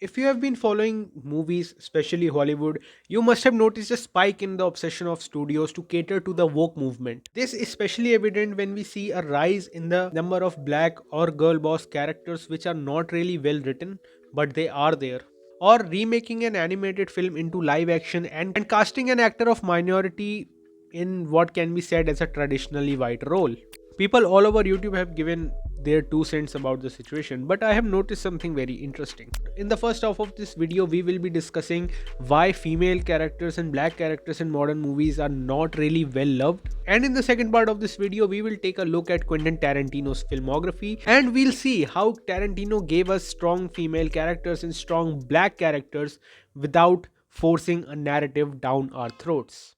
If you have been following movies, especially Hollywood, you must have noticed a spike in the obsession of studios to cater to the woke movement. This is especially evident when we see a rise in the number of black or girl boss characters which are not really well written, but they are there. Or remaking an animated film into live action and casting an actor of minority in what can be said as a traditionally white role. People all over YouTube have given their 2 cents about the situation, but I have noticed something very interesting. In the first half of this video, we will be discussing why female characters and black characters in modern movies are not really well loved. And in the second part of this video, we will take a look at Quentin Tarantino's filmography and we'll see how Tarantino gave us strong female characters and strong black characters without forcing a narrative down our throats.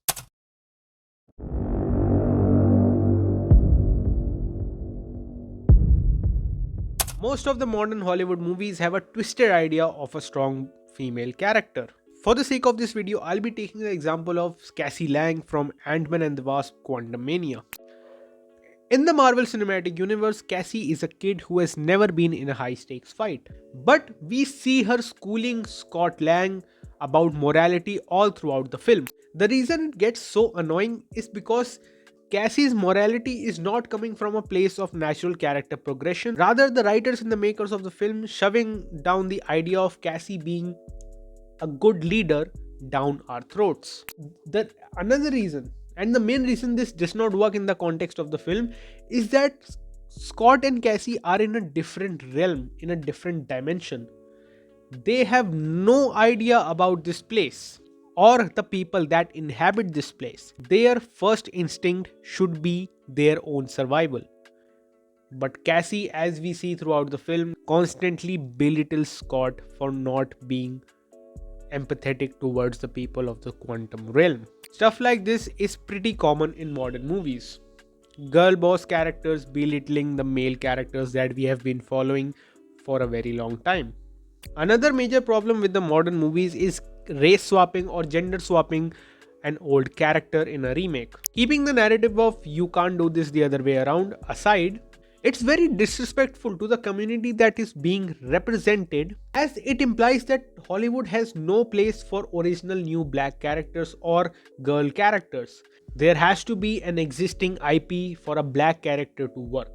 Most of the modern Hollywood movies have a twisted idea of a strong female character. For the sake of this video, I'll be taking the example of Cassie Lang from Ant-Man and the Wasp: Quantumania. In the Marvel Cinematic Universe, Cassie is a kid who has never been in a high-stakes fight. But we see her schooling Scott Lang about morality all throughout the film. The reason it gets so annoying is because Cassie's morality is not coming from a place of natural character progression. Rather, the writers and the makers of the film shoving down the idea of Cassie being a good leader down our throats. The another reason, and the main reason this does not work in the context of the film, is that Scott and Cassie are in a different realm, in a different dimension. They have no idea about this place or the people that inhabit this place. Their first instinct should be their own survival. But Cassie, as we see throughout the film, constantly belittles Scott for not being empathetic towards the people of the quantum realm. Stuff like this is pretty common in modern movies. Girl boss characters belittling the male characters that we have been following for a very long time. Another major problem with the modern movies is race swapping or gender swapping an old character in a remake. Keeping the narrative of "you can't do this the other way around" aside, it's very disrespectful to the community that is being represented, as it implies that Hollywood has no place for original new black characters or girl characters. There has to be an existing IP for a black character to work.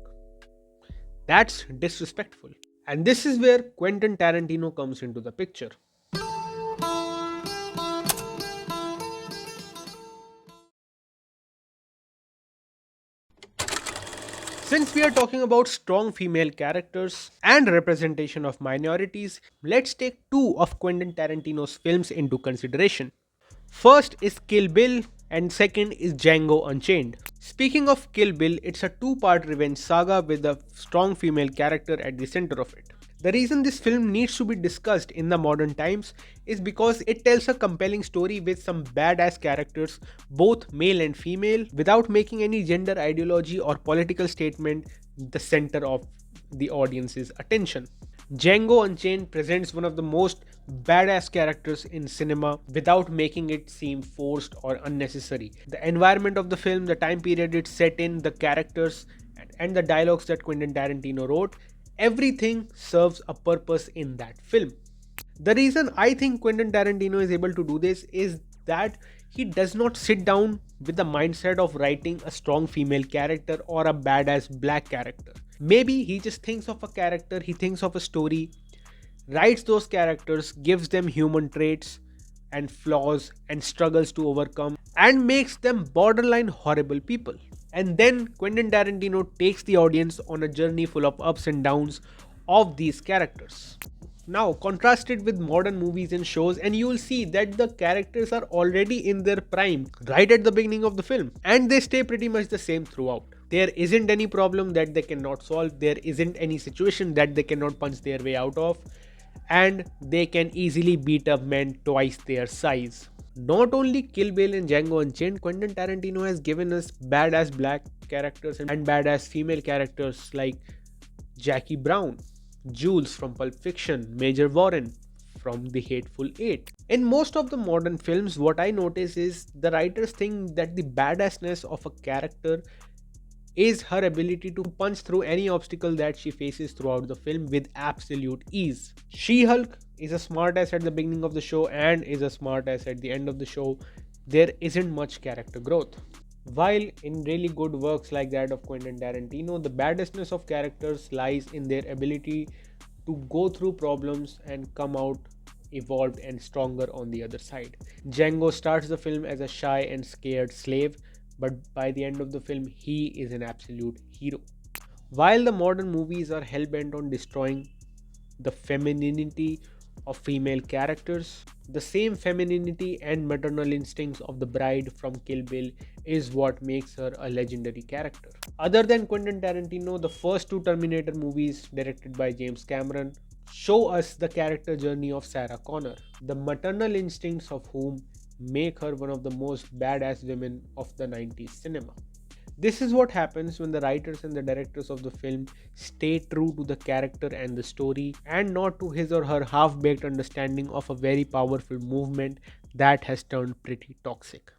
That's disrespectful. And this is where Quentin Tarantino comes into the picture. Since we are talking about strong female characters and representation of minorities, let's take two of Quentin Tarantino's films into consideration. First is Kill Bill and second is Django Unchained. Speaking of Kill Bill, it's a two-part revenge saga with a strong female character at the center of it. The reason this film needs to be discussed in the modern times is because it tells a compelling story with some badass characters, both male and female, without making any gender ideology or political statement the center of the audience's attention. Django Unchained presents one of the most badass characters in cinema without making it seem forced or unnecessary. The environment of the film, the time period it's set in, the characters, and the dialogues that Quentin Tarantino wrote, everything serves a purpose in that film. The reason I think Quentin Tarantino is able to do this is that he does not sit down with the mindset of writing a strong female character or a badass black character. Maybe he just thinks of a character, he thinks of a story, writes those characters, gives them human traits and flaws and struggles to overcome, and makes them borderline horrible people. And then Quentin Tarantino takes the audience on a journey full of ups and downs of these characters. Now, contrast it with modern movies and shows, and you will see that the characters are already in their prime right at the beginning of the film, and they stay pretty much the same throughout. There isn't any problem that they cannot solve, there isn't any situation that they cannot punch their way out of, and they can easily beat up men twice their size. Not only Kill Bill and Django Unchained, Quentin Tarantino has given us badass black characters and badass female characters like Jackie Brown, Jules from Pulp Fiction, Major Warren from The Hateful Eight. In most of the modern films, what I notice is the writers think that the badassness of a character is her ability to punch through any obstacle that she faces throughout the film with absolute ease. She-Hulk is a smartass at the beginning of the show and is a smartass at the end of the show, there isn't much character growth. While in really good works like that of Quentin Tarantino, the baddestness of characters lies in their ability to go through problems and come out evolved and stronger on the other side. Django starts the film as a shy and scared slave, but by the end of the film, he is an absolute hero. While the modern movies are hell bent on destroying the femininity of female characters, the same femininity and maternal instincts of the bride from Kill Bill is what makes her a legendary character. Other than Quentin Tarantino, the first two Terminator movies, directed by James Cameron, show us the character journey of Sarah Connor, the maternal instincts of whom make her one of the most badass women of the 90s cinema. This is what happens when the writers and the directors of the film stay true to the character and the story and not to his or her half baked understanding of a very powerful movement that has turned pretty toxic.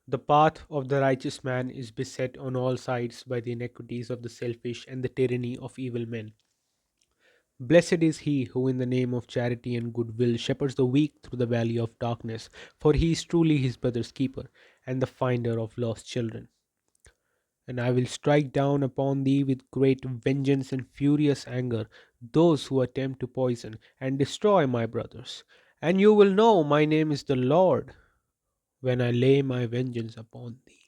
The path of the righteous man is beset on all sides by the iniquities of the selfish and the tyranny of evil men. Blessed is he who, in the name of charity and goodwill, shepherds the weak through the valley of darkness, for he is truly his brother's keeper and the finder of lost children. And I will strike down upon thee with great vengeance and furious anger those who attempt to poison and destroy my brothers. And you will know my name is the Lord when I lay my vengeance upon thee.